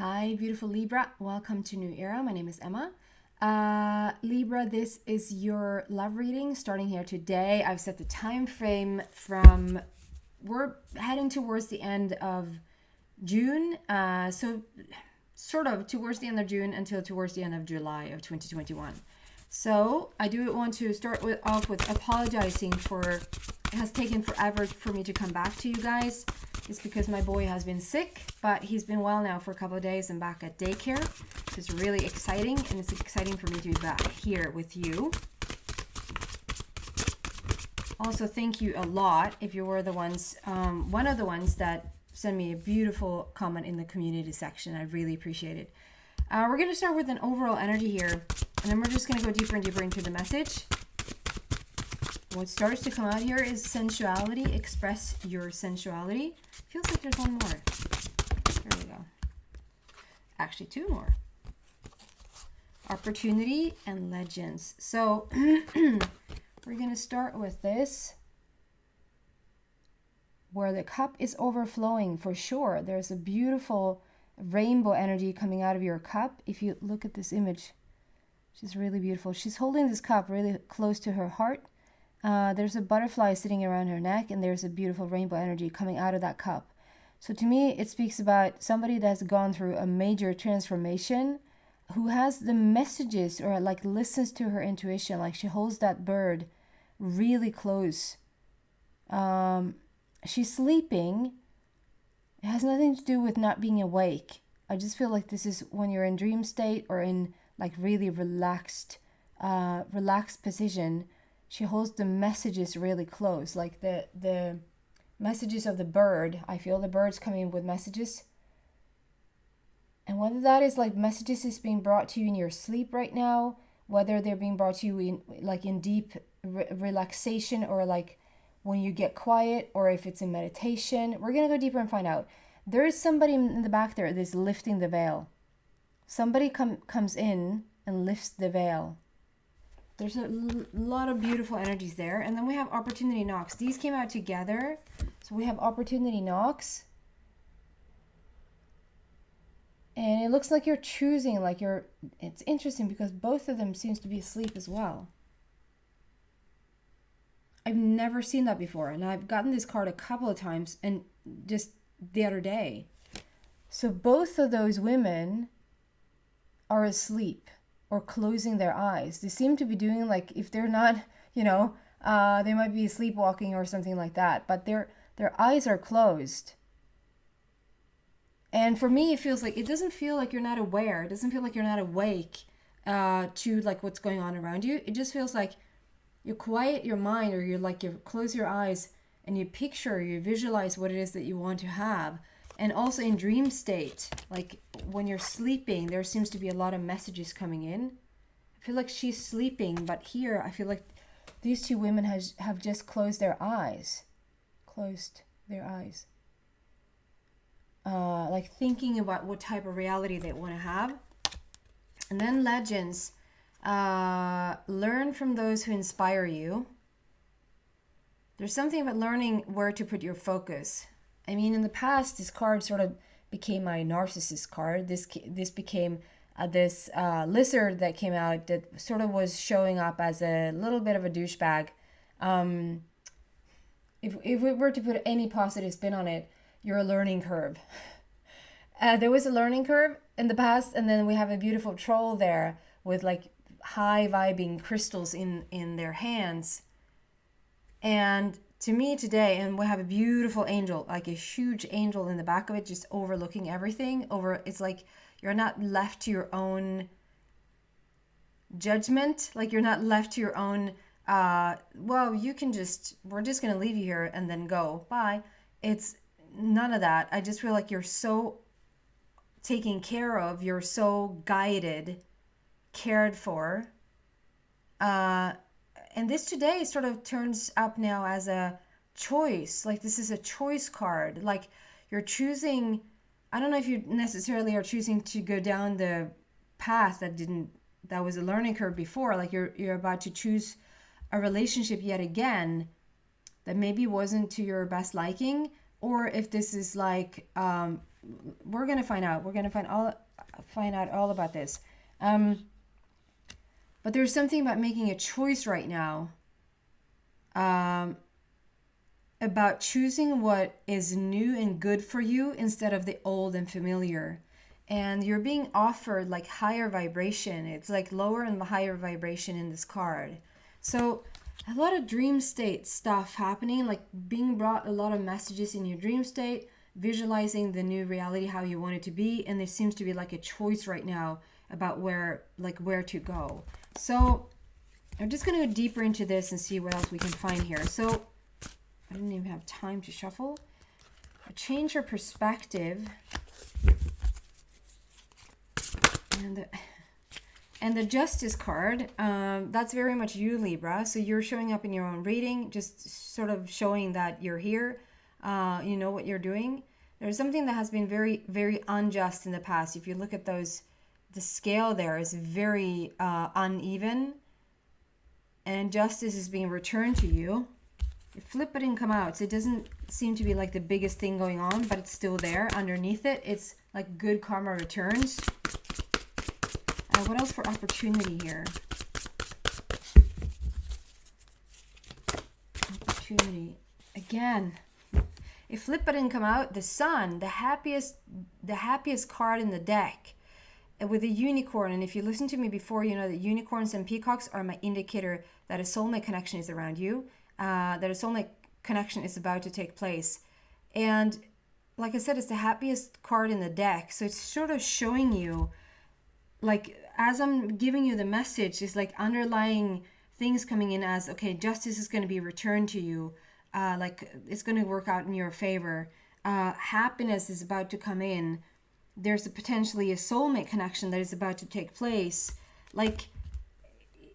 Hi, beautiful Libra. Welcome to New Era. My name is Emma. Libra, this is your love reading starting here today. I've set the time frame from we're heading towards the end of June. So sort of towards the end of June until towards the end of July of 2021. So I do want to start off with apologizing for it has taken forever for me to come back to you guys. It's because my boy has been sick, but he's been well now for a couple of days and back at daycare. It's really exciting, and it's exciting for me to be back here with you. Also, thank you a lot if you were the ones, one of the ones that sent me a beautiful comment in the community section. I really appreciate it. We're going to start with an overall energy here, and then we're just going to go deeper and deeper into the message. What starts to come out here is sensuality. Express your sensuality. Feels like there's one more. There we go. Actually, two more. Opportunity and legends. So we're going to start with this, where the cup is overflowing for sure. There's a beautiful rainbow energy coming out of your cup. If you look at this image, she's really beautiful. She's holding this cup really close to her heart. There's a butterfly sitting around her neck, and there's a beautiful rainbow energy coming out of that cup. So to me, it speaks about somebody that's gone through a major transformation, who has the messages or like listens to her intuition. Like she holds that bird really close. She's sleeping. It has nothing to do with not being awake. I just feel like this is when you're in dream state or in like really relaxed position. She holds the messages really close, like the messages of the bird. I feel the bird's coming in with messages. And whether that is like messages is being brought to you in your sleep right now, whether they're being brought to you in deep relaxation, or like when you get quiet, or if it's in meditation, we're going to go deeper and find out. There is somebody in the back there that's lifting the veil. Somebody comes in and lifts the veil. There's a lot of beautiful energies there. And then we have opportunity knocks. These came out together. So we have opportunity knocks. And it looks like you're choosing, it's interesting because both of them seems to be asleep as well. I've never seen that before. And I've gotten this card a couple of times, and just the other day. So both of those women are asleep or closing their eyes. They seem to be doing, like, if they're not, they might be sleepwalking or something like that, but their eyes are closed. And for me, it doesn't feel like you're not aware. It doesn't feel like you're not awake to like what's going on around you. It just feels like you quiet your mind, or you close your eyes and you picture, you visualize what it is that you want to have. And also in dream state, like when you're sleeping, there seems to be a lot of messages coming in. I feel like she's sleeping, but here I feel like these two women have just closed their eyes. Like thinking about what type of reality they want to have. And then legends. Learn from those who inspire you. There's something about learning where to put your focus. I mean, in the past, this card sort of became my narcissist card. This became this lizard that came out that sort of was showing up as a little bit of a douchebag. If we were to put any positive spin on it, you're a learning curve. There was a learning curve in the past, and then we have a beautiful troll there with like high vibing crystals in their hands. And to me today, and we have a beautiful angel, like a huge angel in the back of it, just overlooking everything. It's like you're not left to your own judgment. Like you're not left to your own, we're just going to leave you here and then go. Bye. It's none of that. I just feel like you're so taken care of. You're so guided, cared for. And this today sort of turns up now as a choice. Like this is a choice card. Like you're choosing, I don't know if you necessarily are choosing to go down the path that was a learning curve before. Like you're about to choose a relationship yet again that maybe wasn't to your best liking, or if this is like we're gonna find out. We're gonna find out all about this. But there's something about making a choice right now, about choosing what is new and good for you instead of the old and familiar. And you're being offered like higher vibration. It's like lower and higher vibration in this card. So a lot of dream state stuff happening, like being brought a lot of messages in your dream state, visualizing the new reality, how you want it to be. And there seems to be like a choice right now about where to go. So I'm just going to go deeper into this and see what else we can find here. So I didn't even have time to shuffle. Change your perspective. And the Justice card, that's very much you, Libra. So you're showing up in your own reading, just sort of showing that you're here. You know what you're doing. There's something that has been very, very unjust in the past. If you look at those, the scale there is very uneven. And justice is being returned to you. You flip it and come out. So it doesn't seem to be like the biggest thing going on, but it's still there. Underneath it, it's like good karma returns. What else for opportunity here? Opportunity. Again, if flip it and come out, the Sun, the happiest card in the deck, with a unicorn. And if you listen to me before, you know that unicorns and peacocks are my indicator that a soulmate connection is around you, that a soulmate connection is about to take place. And like I said, it's the happiest card in the deck. So it's sort of showing you, like, as I'm giving you the message, is like underlying things coming in as, okay, justice is going to be returned to you. Like it's going to work out in your favor. Happiness is about to come in. There's potentially a soulmate connection that is about to take place. Like,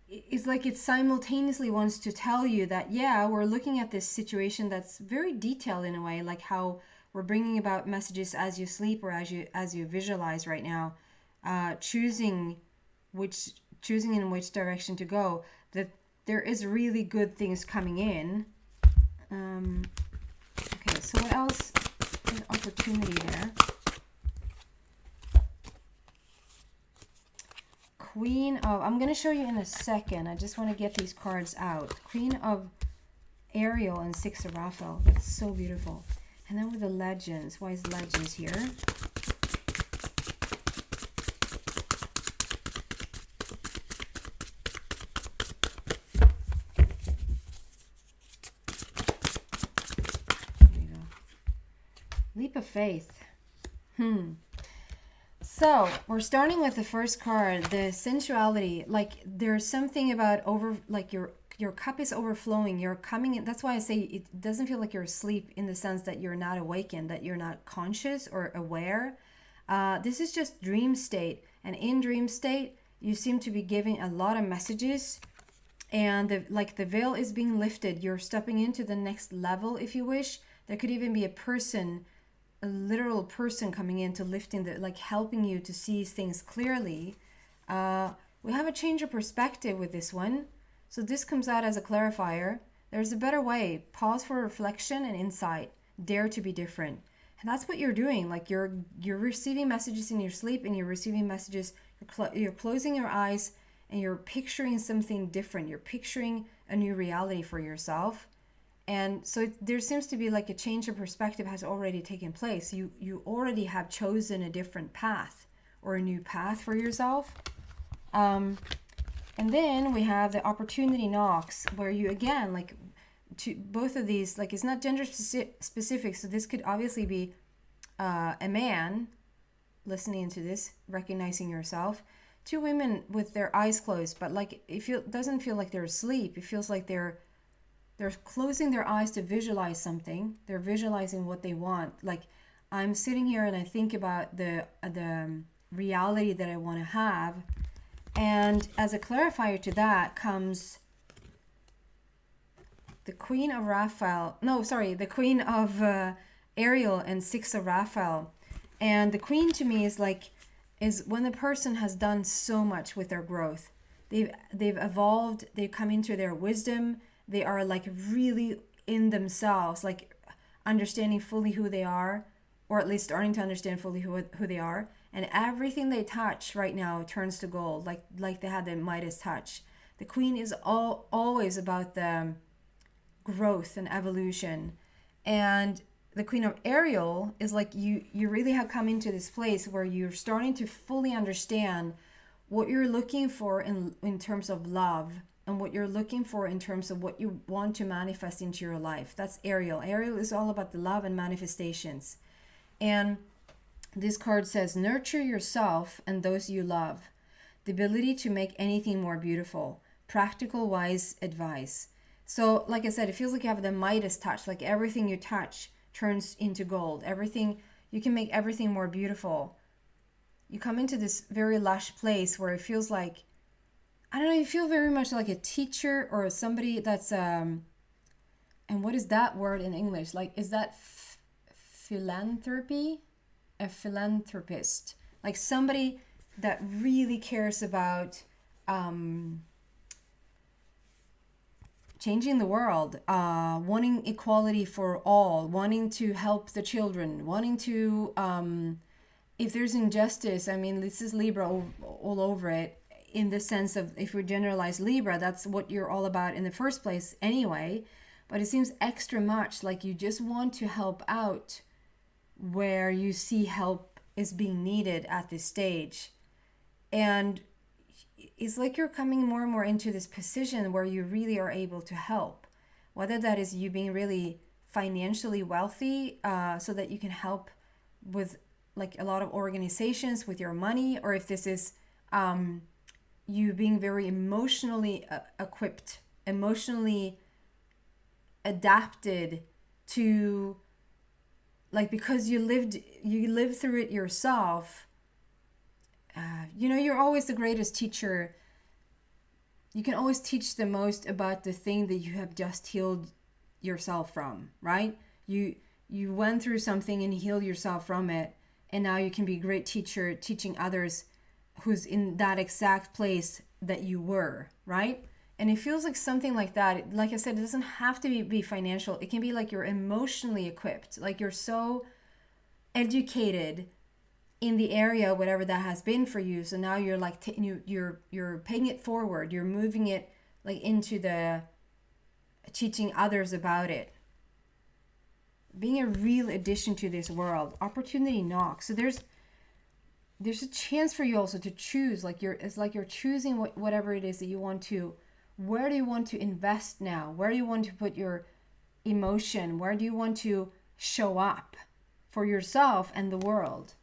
it's like it simultaneously wants to tell you that, yeah, we're looking at this situation that's very detailed in a way, like how we're bringing about messages as you sleep or as you visualize right now. Choosing in which direction to go, that there is really good things coming in. Okay, so what else? An opportunity there. Queen of, I'm going to show you in a second. I just want to get these cards out. Queen of Ariel and Six of Raphael. That's so beautiful. And then with the legends. Why is legends here? Leap of faith. So we're starting with the first card, the sensuality. Like there's something about like your cup is overflowing. You're coming in. That's why I say it doesn't feel like you're asleep, in the sense that you're not awakened, that you're not conscious or aware. This is just dream state. And in dream state, you seem to be giving a lot of messages. And the veil is being lifted. You're stepping into the next level, if you wish. There could even be a literal person coming in to lifting like helping you to see things clearly. We have a change of perspective with this one. So this comes out as a clarifier. There's a better way. Pause for reflection and insight. Dare to be different. And that's what you're doing. Like you're receiving messages in your sleep, and you're receiving messages. You're closing your eyes and you're picturing something different. You're picturing a new reality for yourself. And so there seems to be like a change of perspective has already taken place. You already have chosen a different path, or a new path for yourself. And then we have the opportunity knocks, where you, again, like to both of these, like it's not gender specific. So this could obviously be a man listening to this, recognizing yourself. Two women with their eyes closed, but like it doesn't feel like they're asleep. It feels like they're closing their eyes to visualize something. They're visualizing what they want. Like, I'm sitting here and I think about the reality that I want to have. And as a clarifier to that comes the Queen of Raphael. No, sorry, the Queen of Ariel and Six of Raphael. And the Queen to me is when the person has done so much with their growth. They've evolved. They've come into their wisdom. They are like really in themselves, like understanding fully who they are, or at least starting to understand fully who they are. And everything they touch right now turns to gold, like they had the Midas touch. The Queen is always about the growth and evolution. And the Queen of Ariel is like you really have come into this place where you're starting to fully understand what you're looking for in terms of love, and what you're looking for in terms of what you want to manifest into your life. That's Ariel. Ariel is all about the love and manifestations. And this card says, nurture yourself and those you love. The ability to make anything more beautiful. Practical, wise advice. So, like I said, it feels like you have the Midas touch. Like everything you touch turns into gold. Everything, you can make everything more beautiful. You come into this very lush place where it feels like, I don't know, you feel very much like a teacher or somebody that's, and what is that word in English? Like, is that philanthropy? A philanthropist. Like somebody that really cares about changing the world, wanting equality for all, wanting to help the children, wanting to, if there's injustice, I mean, this is Libra all over it, in the sense of, if we generalize Libra, that's what you're all about in the first place anyway. But it seems extra much like you just want to help out where you see help is being needed at this stage. And it's like you're coming more and more into this position where you really are able to help, whether that is you being really financially wealthy, so that you can help with like a lot of organizations with your money, or if this is you being very emotionally equipped, emotionally adapted to, like, because you lived through it yourself. You're always the greatest teacher. You can always teach the most about the thing that you have just healed yourself from, right? You went through something and healed yourself from it, and now you can be a great teacher teaching others who's in that exact place that you were, right? And it feels like something like that. Like I said, it doesn't have to be financial. It can be like you're emotionally equipped, like you're so educated in the area, whatever that has been for you. So now you're like you're paying it forward. You're moving it like into the teaching others about it. Being a real addition to this world. Opportunity knocks. So there's a chance for you also to choose. It's like you're choosing whatever it is that you want to. Where do you want to invest now? Where do you want to put your emotion? Where do you want to show up for yourself and the world?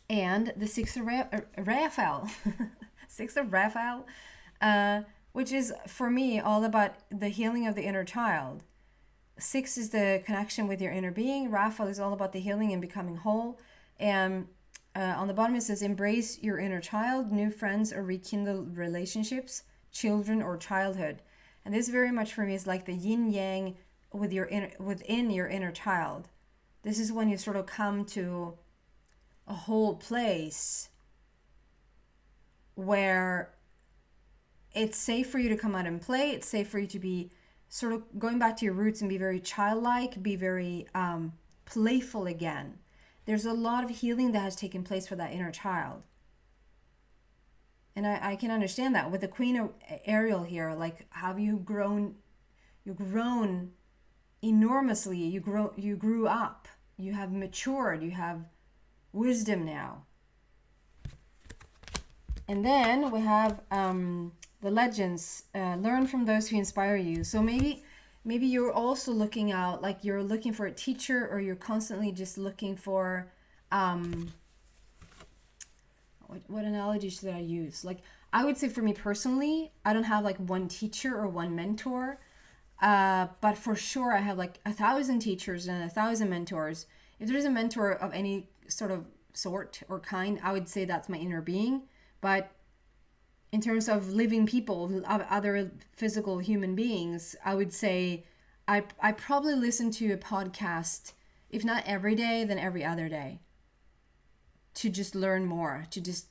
And the Six of Raphael. Six of Raphael, which is, for me, all about the healing of the inner child. Six is the connection with your inner being. Raphael is all about the healing and becoming whole. And on the bottom it says, embrace your inner child, new friends or rekindle relationships, children or childhood. And this very much for me is like the yin yang within your inner child. This is when you sort of come to a whole place where it's safe for you to come out and play. It's safe for you to be sort of going back to your roots and be very childlike, be very playful again. There's a lot of healing that has taken place for that inner child. And I can understand that. With the Queen of Ariel here, like, have you grown? You've grown enormously. You grew up. You have matured. You have wisdom now. And then we have the legends. Learn from those who inspire you. So maybe you're also looking out, like you're looking for a teacher, or you're constantly just looking for what analogy should I use? Like, I would say for me personally, I don't have like one teacher or one mentor, but for sure I have like 1,000 teachers and 1,000 mentors. If there's a mentor of any sort or kind, I would say that's my inner being. But in terms of living people, other physical human beings, I would say I probably listen to a podcast, if not every day, then every other day, to just learn more, to just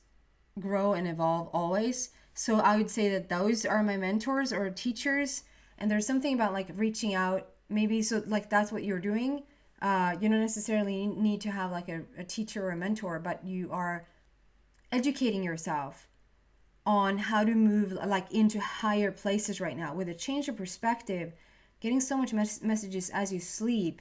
grow and evolve always. So I would say that those are my mentors or teachers. And there's something about like reaching out maybe so like that's what you're doing. You don't necessarily need to have like a teacher or a mentor, but you are educating yourself on how to move like into higher places right now with a change of perspective, getting so much messages as you sleep,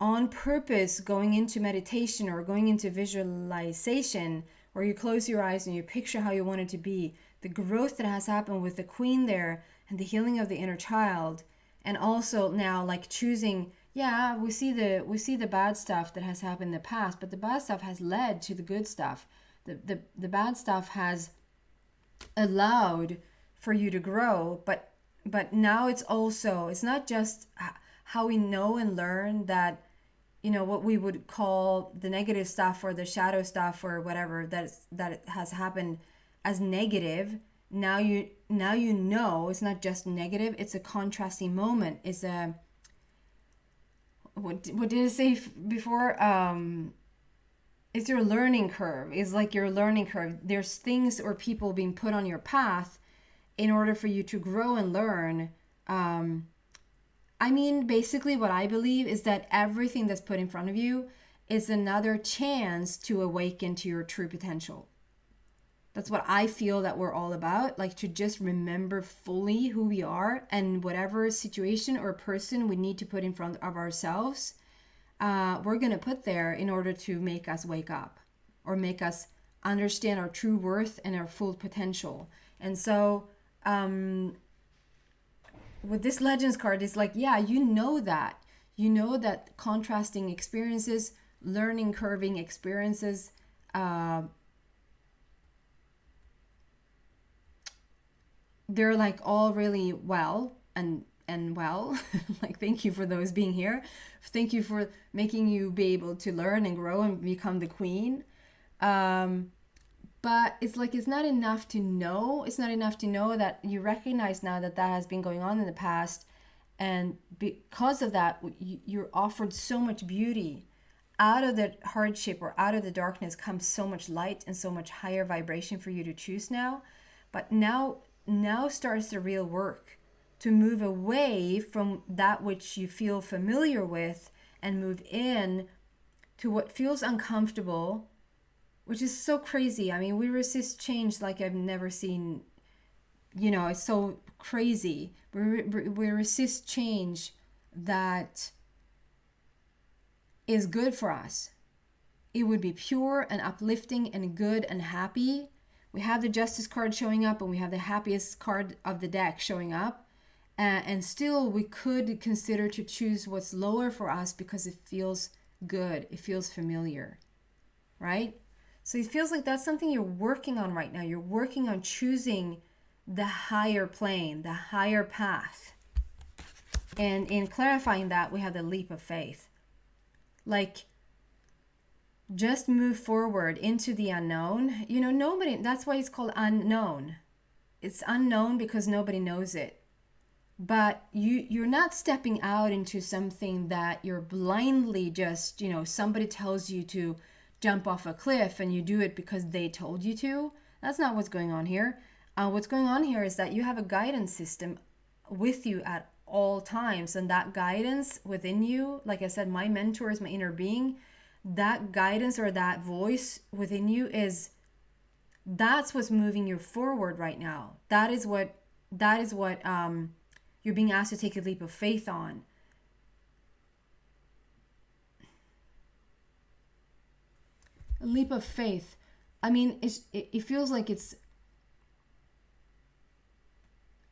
on purpose going into meditation or going into visualization, where you close your eyes and you picture how you want it to be, the growth that has happened with the queen there and the healing of the inner child. And also now like choosing, yeah, we see the bad stuff that has happened in the past, but the bad stuff has led to the good stuff. The bad stuff has allowed for you to grow, but now it's not just how we know and learn that, you know, what we would call the negative stuff or the shadow stuff or whatever that has happened as negative. Now you know it's not just negative, it's a contrasting moment. It's a, what did I say before? It's your learning curve. It's like your learning curve. There's things or people being put on your path in order for you to grow and learn. I mean, basically what I believe is that everything that's put in front of you is another chance to awaken to your true potential. That's what I feel that we're all about, like to just remember fully who we are, and whatever situation or person we need to put in front of ourselves, we're going to put there in order to make us wake up or make us understand our true worth and our full potential. And so with this Legends card, it's like, yeah, you know that contrasting experiences, learning curving experiences, they're like all really well and well. Like, thank you for those being here. Thank you for making you be able to learn and grow and become the queen. But it's like, it's not enough to know. It's not enough to know that you recognize now that has been going on in the past. And because of that, you're offered so much beauty. Out of the hardship or out of the darkness comes so much light and so much higher vibration for you to choose now. But now starts the real work to move away from that which you feel familiar with and move in to what feels uncomfortable, which is so crazy. I mean, we resist change like I've never seen. You know, it's so crazy. We resist change that is good for us. It would be pure and uplifting and good and happy. We have the Justice card showing up, and we have the happiest card of the deck showing up. And still, we could consider to choose what's lower for us because it feels good. It feels familiar, right? So it feels like that's something you're working on right now. You're working on choosing the higher plane, the higher path. And in clarifying that, we have the leap of faith. Like, just move forward into the unknown. You know, nobody, that's why it's called unknown. It's unknown because nobody knows it. But you're not stepping out into something that you're blindly just, you know, somebody tells you to jump off a cliff and you do it because they told you to. That's not what's going on here. What's going on here is that you have a guidance system with you at all times. And that guidance within you, like I said, my mentor is my inner being. That guidance or that voice within you that's what's moving you forward right now. That is what you're being asked to take a leap of faith on. A leap of faith. I mean, it feels like it's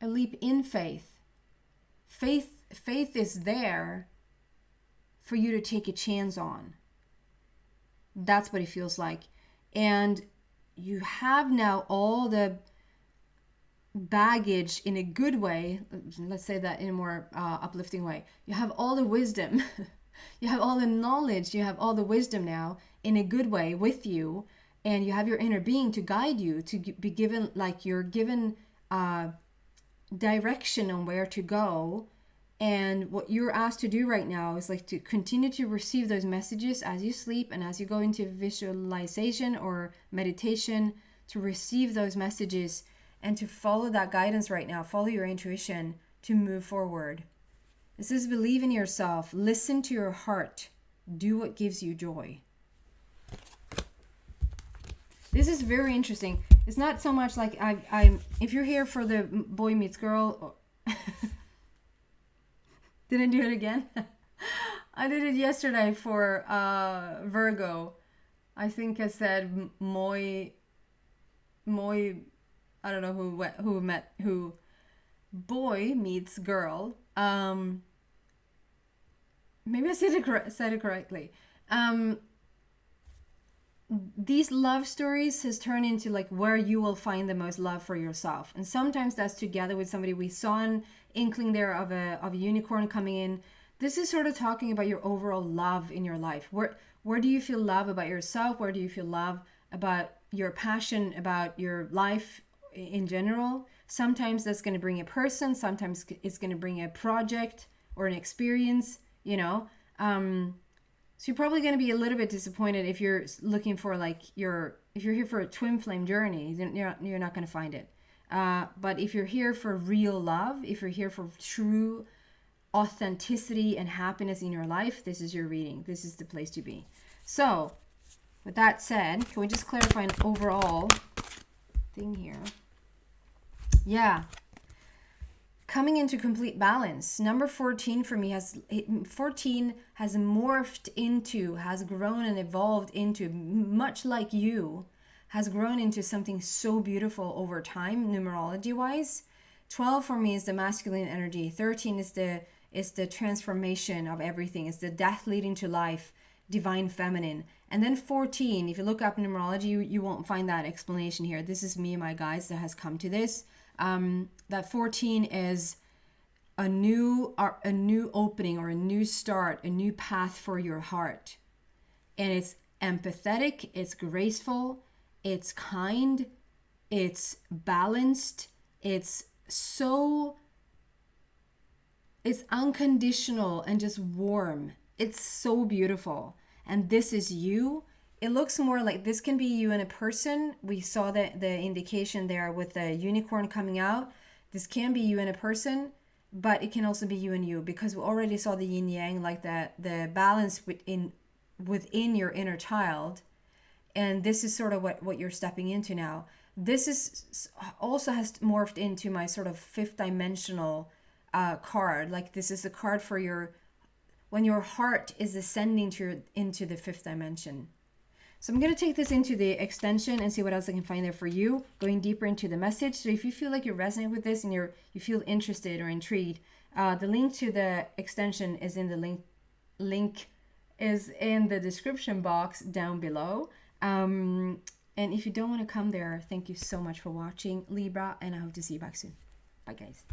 a leap in faith. Faith is there for you to take a chance on. That's what it feels like. And you have now all the baggage in a good way. Let's say that in a more uplifting way. You have all the wisdom. You have all the knowledge. You have all the wisdom now in a good way with you. And you have your inner being to guide you, to be given, like you're given direction on where to go. And what you're asked to do right now is like to continue to receive those messages as you sleep and as you go into visualization or meditation, to receive those messages and to follow that guidance right now, follow your intuition to move forward. It says, believe in yourself, listen to your heart, do what gives you joy. This is very interesting. It's not so much like I'm if you're here for the boy meets girl. Did I do it again? I did it yesterday for Virgo. I think I said moi, I don't know who boy meets girl. Maybe I said it correctly. These love stories has turned into like where you will find the most love for yourself, and sometimes that's together with somebody. We saw an inkling there of a unicorn coming in. This is sort of talking about your overall love in your life. Where do you feel love about yourself? Where do you feel love about your passion, about your life in general? Sometimes that's going to bring a person, sometimes it's going to bring a project or an experience, you know. So you're probably going to be a little bit disappointed if you're looking for like if you're here for a twin flame journey, then you're not going to find it. But if you're here for real love, if you're here for true authenticity and happiness in your life, this is your reading. This is the place to be. So with that said, can we just clarify an overall thing here? Yeah. Coming into complete balance. Number 14 for me has morphed into, has grown and evolved into, much like you, has grown into something so beautiful over time, numerology wise. 12 for me is the masculine energy. 13 is the transformation of everything. It's the death leading to life, divine feminine. And then 14, if you look up numerology, you won't find that explanation here. This is me and my guides that has come to this. That 14 is a new opening or a new start, a new path for your heart. And it's empathetic, it's graceful, it's kind, it's balanced, it's unconditional and just warm. It's so beautiful. And this is you. It looks more like this can be you in a person. We saw the indication there with the unicorn coming out. This can be you in a person, but it can also be you and you, because we already saw the yin yang, like the balance within your inner child. And this is sort of what you're stepping into now. This is also has morphed into my sort of fifth dimensional card. Like this is a card for when your heart is ascending into the fifth dimension. So I'm going to take this into the extension and see what else I can find there for you, going deeper into the message. So if you feel like you resonate with this and you feel interested or intrigued, the link to the extension is in the link is in the description box down below. And if you don't want to come there, thank you so much for watching, Libra, and I hope to see you back soon. Bye, guys.